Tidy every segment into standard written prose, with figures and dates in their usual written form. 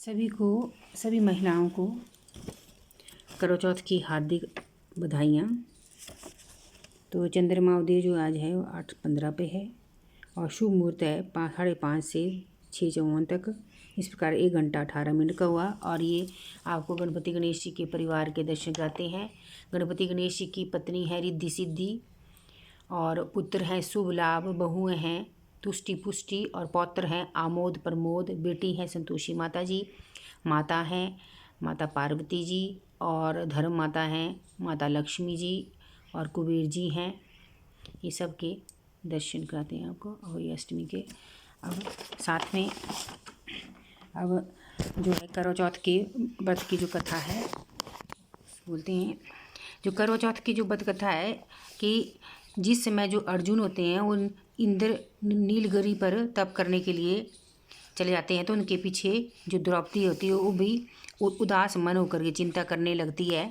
सभी महिलाओं को करवा चौथ की हार्दिक बधाइयाँ। तो चंद्रमा उदय जो आज है वो 8:15 पे है और शुभ मुहूर्त है 5:30 से 6:54 तक। इस प्रकार 1 घंटा 18 मिनट का हुआ। और ये आपको गणपति गणेश जी के परिवार के दर्शन कराते हैं। गणपति गणेश जी की पत्नी है रिद्धि सिद्धि और पुत्र हैं शुभ लाभ, बहुएँ हैं तुष्टि पुष्टि और पौत्र हैं आमोद प्रमोद। बेटी हैं संतोषी माता जी, माता हैं माता पार्वती जी और धर्म माता हैं माता लक्ष्मी जी और कुबेर जी हैं। ये सब के दर्शन कराते हैं आपको और ये अष्टमी के। अब साथ में अब जो है करवा चौथ के व्रत की जो कथा है बोलते हैं। जो करवा चौथ की जो व्रत कथा है कि जिस समय जो अर्जुन होते हैं वो इंद्र नीलगिरी पर तप करने के लिए चले जाते हैं तो उनके पीछे जो द्रौपदी होती है वो भी उदास मन होकर के चिंता करने लगती है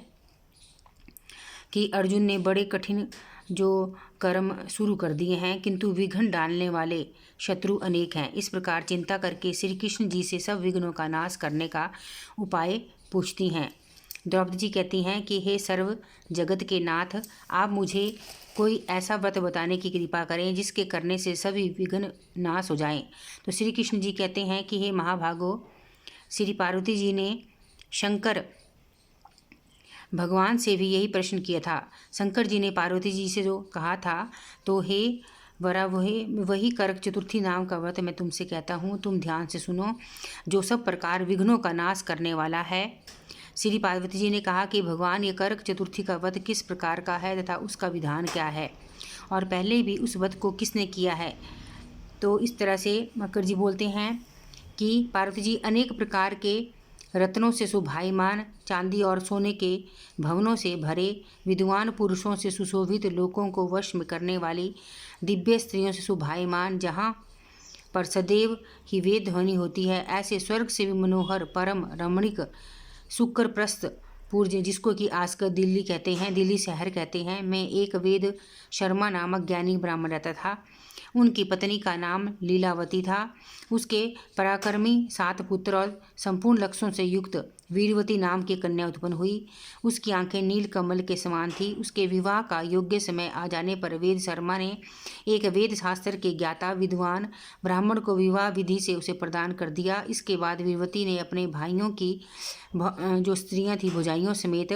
कि अर्जुन ने बड़े कठिन जो कर्म शुरू कर दिए हैं किंतु विघ्न डालने वाले शत्रु अनेक हैं। इस प्रकार चिंता करके श्री कृष्ण जी से सब विघ्नों का नाश करने का उपाय पूछती हैं। द्रौपदी जी कहती हैं कि हे सर्व जगत के नाथ, आप मुझे कोई ऐसा व्रत बताने की कृपा करें जिसके करने से सभी विघ्न नाश हो जाएं। तो श्री कृष्ण जी कहते हैं कि हे महाभागो, श्री पार्वती जी ने शंकर भगवान से भी यही प्रश्न किया था। शंकर जी ने पार्वती जी से जो कहा था तो हे वरा वही करक चतुर्थी नाम का व्रत मैं तुमसे कहता हूँ, तुम ध्यान से सुनो, जो सब प्रकार विघ्नों का नाश करने वाला है। श्री पार्वती जी ने कहा कि भगवान ये करक चतुर्थी का व्रत किस प्रकार का है तथा उसका विधान क्या है और पहले भी उस व्रत को किसने किया है। तो इस तरह से मकर जी बोलते हैं कि पार्वती जी अनेक प्रकार के रत्नों से सुभायमान, चांदी और सोने के भवनों से भरे, विद्वान पुरुषों से सुशोभित, लोगों को वश में करने वाली दिव्य स्त्रियों से सुभायमान, जहाँ पर सदैव ही वेद ध्वनि होती है, ऐसे स्वर्ग से भी मनोहर परम रमणीक शुक्रप्रस्थ पूर्ज जिसको कि आजकल दिल्ली कहते हैं, दिल्ली शहर कहते हैं, में एक वेद शर्मा नामक ज्ञानी ब्राह्मण रहता था। उनकी पत्नी का नाम लीलावती था। उसके पराक्रमी 7 पुत्र और संपूर्ण लक्षणों से युक्त वीरवती नाम की कन्या उत्पन्न हुई। उसकी आंखें नील कमल के समान थी। उसके विवाह का योग्य समय आ जाने पर वेद शर्मा ने एक वेद शास्त्र के ज्ञाता विद्वान ब्राह्मण को विवाह विधि से उसे प्रदान कर दिया। इसके बाद वीरवती ने अपने भाइयों की जो स्त्रियां थी भुजाइयों समेत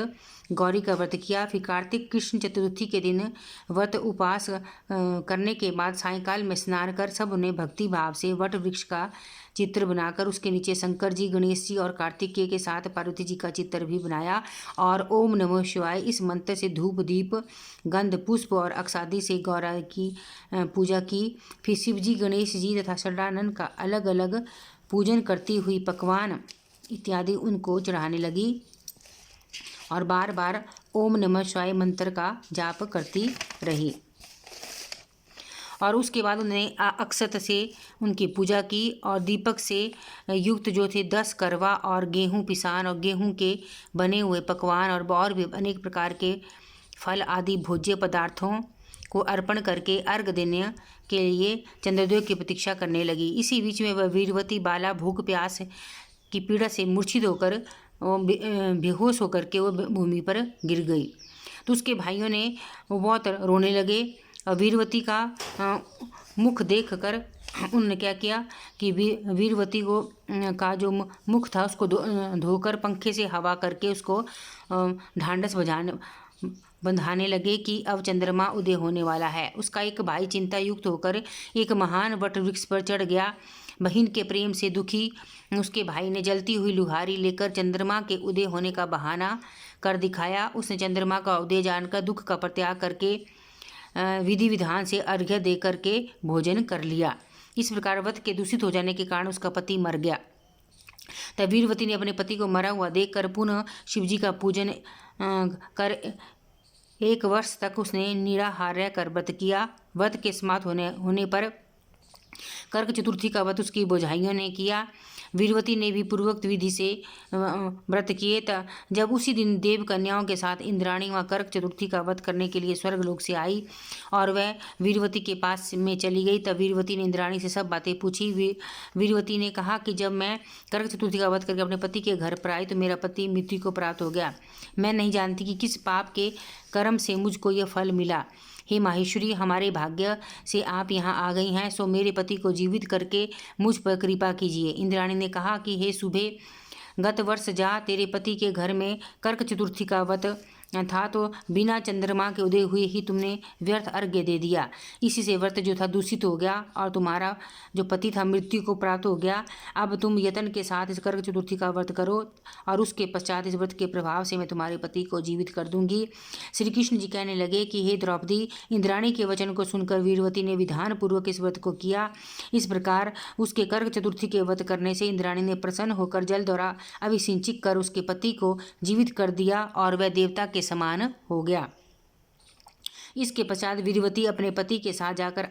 गौरी का व्रत किया। फिर कार्तिक कृष्ण चतुर्थी के दिन व्रत उपवास करने के बाद सायंकाल में स्नान कर सब ने भक्ति भाव से वट वृक्ष का चित्र बनाकर उसके नीचे शंकर जी, गणेश जी और कार्तिकेय के साथ पार्वती जी का चित्र भी बनाया और ओम नमः शिवाय इस मंत्र से धूप दीप गंध पुष्प और अक्षादि से गौरा की पूजा की। फिर शिव जी, गणेश जी तथा षडानन का अलग अलग पूजन करती हुई पकवान इत्यादि उनको चढ़ाने लगी और बार बार ओम नमः शिवाय मंत्र का जाप करती रही। और उसके बाद उन्होंने अक्षत से उनकी पूजा की और दीपक से युक्त जो थे 10 करवा और गेहूं पिसान और गेहूं के बने हुए पकवान और भी अनेक प्रकार के फल आदि भोज्य पदार्थों को अर्पण करके अर्घ देने के लिए चंद्रोदय की प्रतीक्षा करने लगी। इसी बीच में वह वीरवती बाला भूख प्यास की पीड़ा से मूर्छित होकर बेहोश होकर के वो भूमि पर गिर गई। तो उसके भाइयों ने वो बहुत रोने लगे और वीरवती का मुख देखकर उन्होंने क्या किया कि वीरवती को का जो मुख था उसको धोकर पंखे से हवा करके उसको ढांढस बंधाने लगे कि अब चंद्रमा उदय होने वाला है। उसका एक भाई चिंता युक्त होकर एक महान वट वृक्ष पर चढ़ गया। बहन के प्रेम से दुखी उसके भाई ने जलती हुई लुहारी लेकर चंद्रमा के उदय होने का बहाना कर दिखाया। उसने चंद्रमा का उदय जानकर दुख का परित्याग करके विधि विधान से अर्घ्य दे करके भोजन कर लिया। इस प्रकार व्रत के दूषित हो जाने के कारण उसका पति मर गया। तब वीरवती ने अपने पति को मरा हुआ देखकर पुनः शिवजी का पूजन कर 1 वर्ष तक उसने निराहार कर व्रत किया। व्रत के समाप्त होने पर कर्क चतुर्थी का व्रत उसकी भुजाइयों ने किया। वीरवती ने भी पूर्वोक्त विधि से व्रत किए। जब उसी दिन देव कन्याओं के साथ इंद्राणी वहाँ करक चतुर्थी का वध करने के लिए स्वर्गलोक से आई और वह वीरवती के पास में चली गई। तब वीरवती ने इंद्राणी से सब बातें पूछी। वीरवती ने कहा कि जब मैं करक चतुर्थी का वध करके अपने पति के घर पर आई तो मेरा पति मृत्यु को प्राप्त हो गया। मैं नहीं जानती कि किस पाप के कर्म से मुझको यह फल मिला। हे माहेश्वरी, हमारे भाग्य से आप यहाँ आ गई हैं, सो मेरे पति को जीवित करके मुझ पर कृपा कीजिए। इंद्राणी ने कहा कि हे शुभे, गत वर्ष जा तेरे पति के घर में कर्क चतुर्थी का व्रत था तो बिना चंद्रमा के उदय हुए ही तुमने व्यर्थ अर्घ्य दे दिया। इसी से व्रत जो था दूषित हो गया और तुम्हारा जो पति था मृत्यु को प्राप्त हो गया। अब तुम यत्न के साथ इस कर्क चतुर्थी का व्रत करो और उसके पश्चात इस व्रत के प्रभाव से मैं तुम्हारे पति को जीवित कर दूंगी। श्री कृष्ण जी कहने लगे कि हे द्रौपदी, इंद्राणी के वचन को सुनकर वीरवती ने विधान पूर्वक इस व्रत को किया। इस प्रकार उसके कर्क चतुर्थी के व्रत करने से इंद्राणी ने प्रसन्न होकर जल द्वारा अभिसिंचित कर उसके पति को जीवित कर दिया और वह देवता के समान हो गया। इसके पश्चात वीरवती अपने पति के साथ जाकर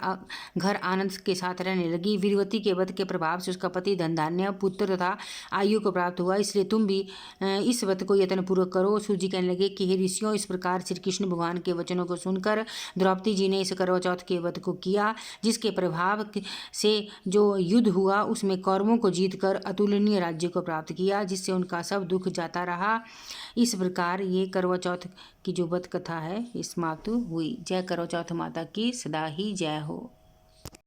घर आनंद के साथ रहने लगी। वीरवती के व्रत के प्रभाव से उसका पति धन धान्य पुत्र तथा आयु को प्राप्त हुआ। इसलिए तुम भी इस व्रत को यत्न पूर्वक करो। सूजी कहने लगे कि हे ऋषियों, इस प्रकार श्री कृष्ण भगवान के वचनों को सुनकर द्रौपदी जी ने इस करवा चौथ के व्रत को किया, जिसके प्रभाव से जो युद्ध हुआ उसमें कौरवों को जीतकर अतुलनीय राज्य को प्राप्त किया, जिससे उनका सब दुख जाता रहा। इस प्रकार ये करवा चौथ की जो व्रत कथा है समाप्त हुई। जय करवा चौथ माता की सदा ही जय हो।